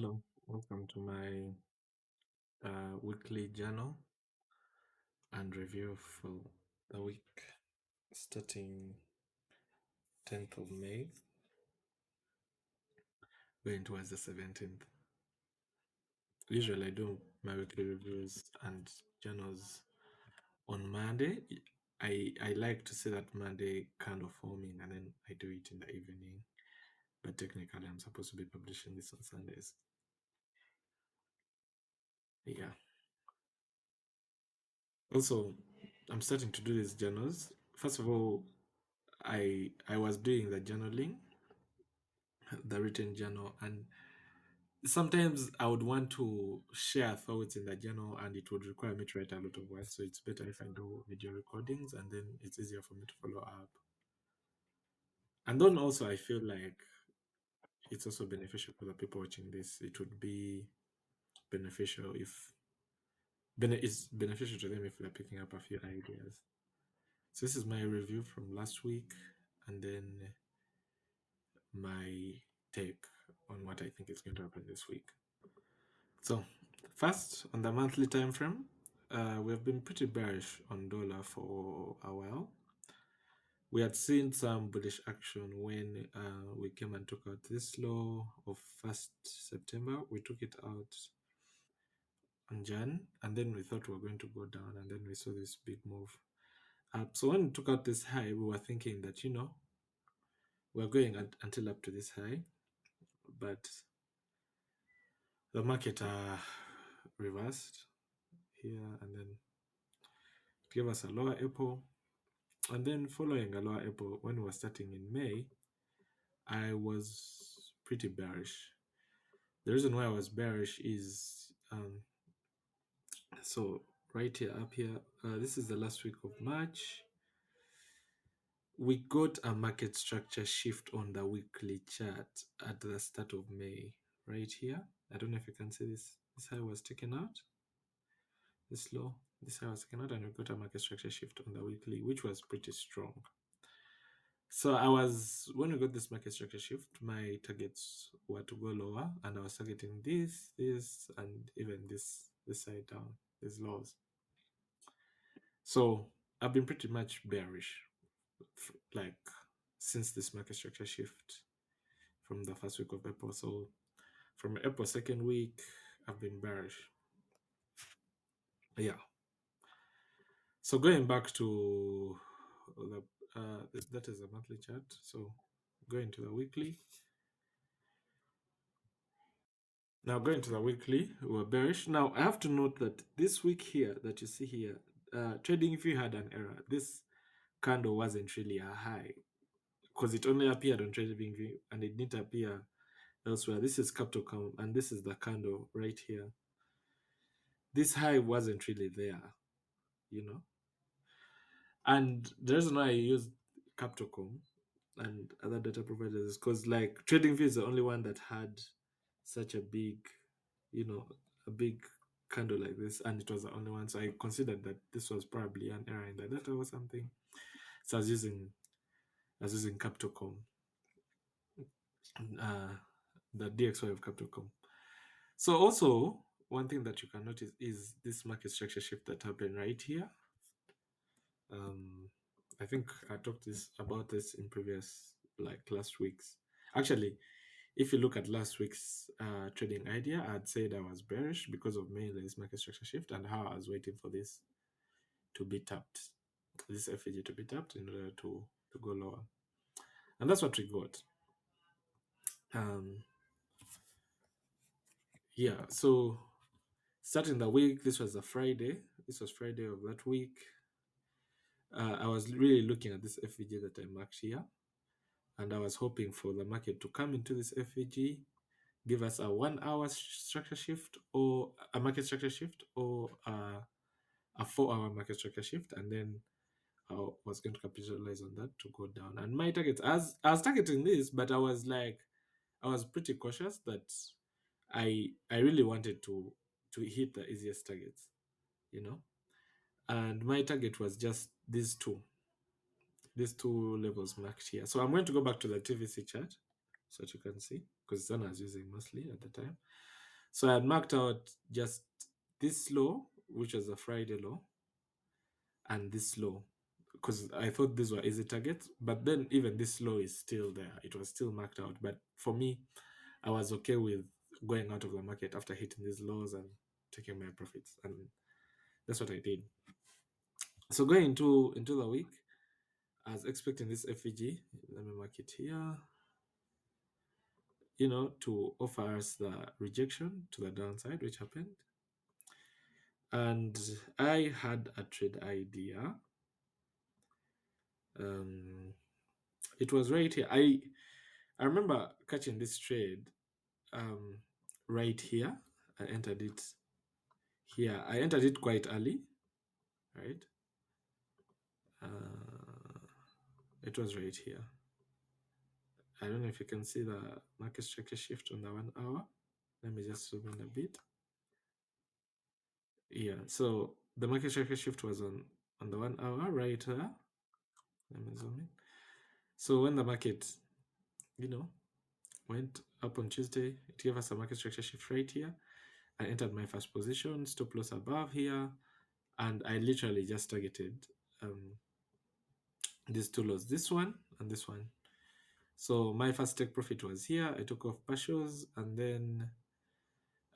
Hello, welcome to my weekly journal and review for the week starting 10th of May, going towards the 17th. Usually, I do my weekly reviews and journals on Monday. I like to say that Monday kind of forming, and then I do it in the evening. But technically, I'm supposed to be publishing this on Sundays. Yeah. Also, I'm starting to do these journals. First of all, I was doing the journaling, the written journal, and sometimes I would want to share thoughts in the journal, and it would require me to write a lot of words. So it's better if I do video recordings, and then it's easier for me to follow up. And then also, I feel like it's also beneficial for the people watching this. It would be beneficial if it's beneficial to them if they're picking up a few ideas. So this is my review from last week, and then my take on what I think is going to happen this week. So, first on the monthly time frame, we have been pretty bearish on dollar for a while. We had seen some bullish action when we came and took out this low of 1st September. We took it out on Jan, and then we thought we were going to go down, and then we saw this big move up. So when we took out this high, we were thinking that we're going until up to this high, but the market reversed here and then gave us a lower Apple. And then following a lower Apple, when we were starting in May, I was pretty bearish. The reason why I was bearish is so right here, up here, this is the last week of March. We got a market structure shift on the weekly chart at the start of May, right here. I don't know if you can see this. This high was taken out. This low, this high was taken out, and we got a market structure shift on the weekly, which was pretty strong. So when we got this market structure shift, my targets were to go lower, and I was targeting this, and even this side down, these lows. So I've been pretty much bearish, like since this market structure shift from the first week of April. So from April second week, I've been bearish. Yeah. So going back to that is a monthly chart. So going to the weekly. Now going to the weekly, we were bearish. Now I have to note that this week here that you see here, trading view had an error. This candle wasn't really a high because it only appeared on trading view and it didn't appear elsewhere. This is Capitocom and this is the candle right here. This high wasn't really there, you know. And the reason why I used Capitocom and other data providers is because like TradingView is the only one that had such a big, a big candle like this, and it was the only one. So I considered that this was probably an error in the data or something. So I was using Capitocom, uh, the DXY of Capitocom. So also one thing that you can notice is this market structure shift that happened right here. Um, I think I talked about this in previous like last week's. Actually, if you look at last week's trading idea, I'd said I was bearish because of mainly this market structure shift and how I was waiting for this to be tapped, this FAG to be tapped in order to go lower, and that's what we got. Um, yeah. So starting the week, this was a Friday. This was Friday of that week. I was really looking at this FAG that I marked here, and I was hoping for the market to come into this FAG, give us a 1 hour structure shift or a market structure shift or a 4 hour market structure shift, and then I was going to capitalize on that to go down. And my targets, as I was targeting this, but I was pretty cautious that I really wanted to hit the easiest targets, you know. And my target was just these two levels marked here. So I'm going to go back to the TVC chart so that you can see because Zana was using mostly at the time. So I had marked out just this low, which was a Friday low, and this low, because I thought these were easy targets. But then even this low is still there. It was still marked out. But for me, I was okay with going out of the market after hitting these lows and taking my profits, and that's what I did. So going into the week, I was expecting this FEG. Let me mark it here. To offer us the rejection to the downside, which happened. And I had a trade idea. Um, it was right here. I remember catching this trade um, right here. I entered it here. I entered it quite early, right? Uh, it was right here. I don't know if you can see the market structure shift on the 1 hour. Let me just zoom in a bit. Yeah, so the market structure shift was on the 1 hour right there. Let me zoom in. So when the market, you know, went up on Tuesday, it gave us a market structure shift right here. I entered my first position, stop loss above here, and I literally just targeted these two lows, this one and this one. So my first take profit was here. I took off partials and then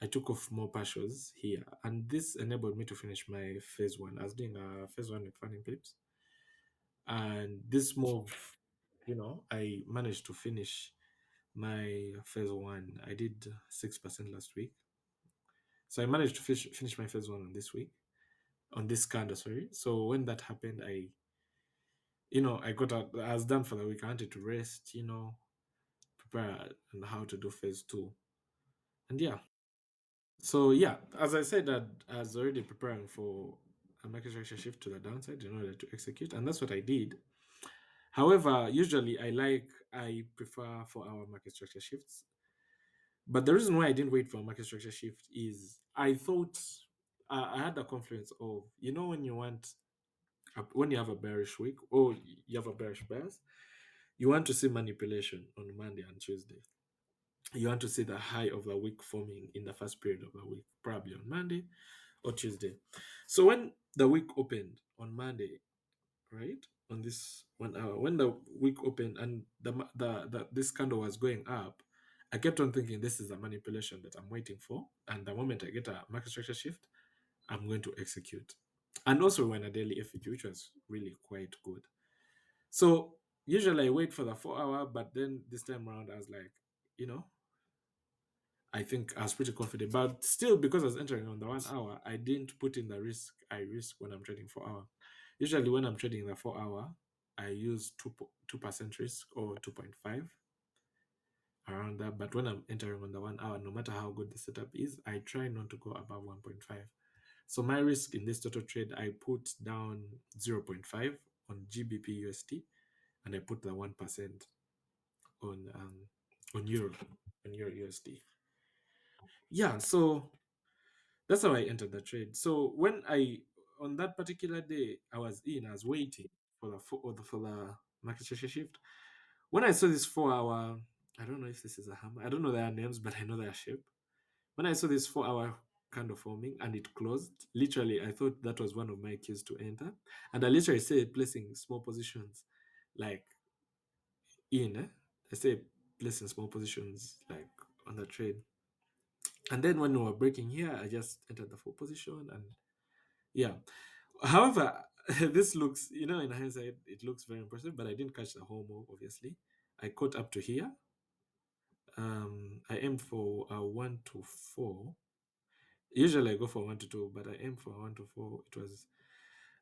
I took off more partials here. And this enabled me to finish my phase one. I was doing a phase one with funding pips. And this move, I managed to finish my phase one. I did 6% last week. So I managed to finish my phase one on this week, on this candle, sorry. So when that happened, I got out, I was done for the week. I wanted to rest, prepare on how to do phase two. And yeah. So yeah, as I said, that I was already preparing for a market structure shift to the downside in order to execute, and that's what I did. However, usually I prefer 4 hour market structure shifts. But the reason why I didn't wait for a market structure shift is I thought I had a confluence of when you want when you have a bearish week or you have a bearish bears, you want to see manipulation on Monday and Tuesday. You want to see the high of the week forming in the first period of the week, probably on Monday or Tuesday. So when the week opened on Monday, right, on this 1 hour, when the week opened and the this candle was going up, I kept on thinking this is a manipulation that I'm waiting for, and the moment I get a market structure shift, I'm going to execute. And also when a daily FEG, which was really quite good. So usually I wait for the 4 hour, but then this time around I was like, you know, I think I was pretty confident, but still, because I was entering on the 1 hour, I didn't put in the risk I risk when I'm trading 4 hour. Usually, when I'm trading the 4 hour, I use 2% risk or 2.5 around that. But when I'm entering on the 1 hour, no matter how good the setup is, I try not to go above 1.5. So my risk in this total trade, I put down 0.5 on GBP USD, and I put the 1% on euro on euro USD. Yeah, so that's how I entered the trade. So when on that particular day, I was waiting for the market structure shift. When I saw this 4 hour, I don't know if this is a hammer. I don't know their names, but I know their shape. When I saw this 4 hour kind of forming and it closed, literally, I thought that was one of my keys to enter. And I literally said placing small positions like in, I say placing small positions like on the trade. And then when we were breaking here, I just entered the full position and yeah. However, this looks, in hindsight, it looks very impressive, but I didn't catch the whole move, obviously. I caught up to here. I aimed for a 1 to 4. Usually I go for 1 to 2, but I aimed for 1 to 4.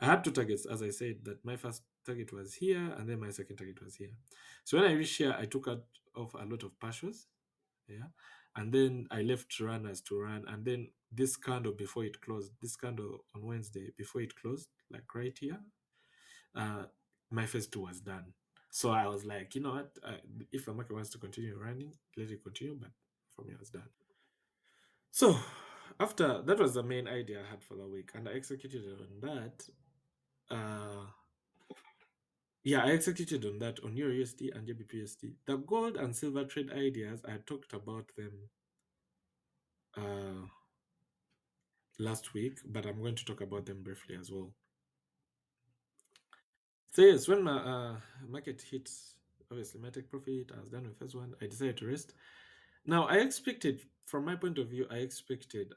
I had two targets, as I said, that my first target was here, and then my second target was here. So when I reached here, I took out off a lot of partials, yeah, and then I left runners to run, and then this candle before it closed, this candle on Wednesday before it closed, like right here, uh, my phase two was done. So I was like, you know what? If the market wants to continue running, let it continue. But for me, I was done. So after that was the main idea I had for the week, and I executed on that. Uh, yeah, I executed on that on Euro USD and JBP USD. The gold and silver trade ideas, I talked about them uh, last week, but I'm going to talk about them briefly as well. So yes, when my market hit, obviously my take profit, I was done with first one. I decided to rest. Now I expected, from my point of view, I expected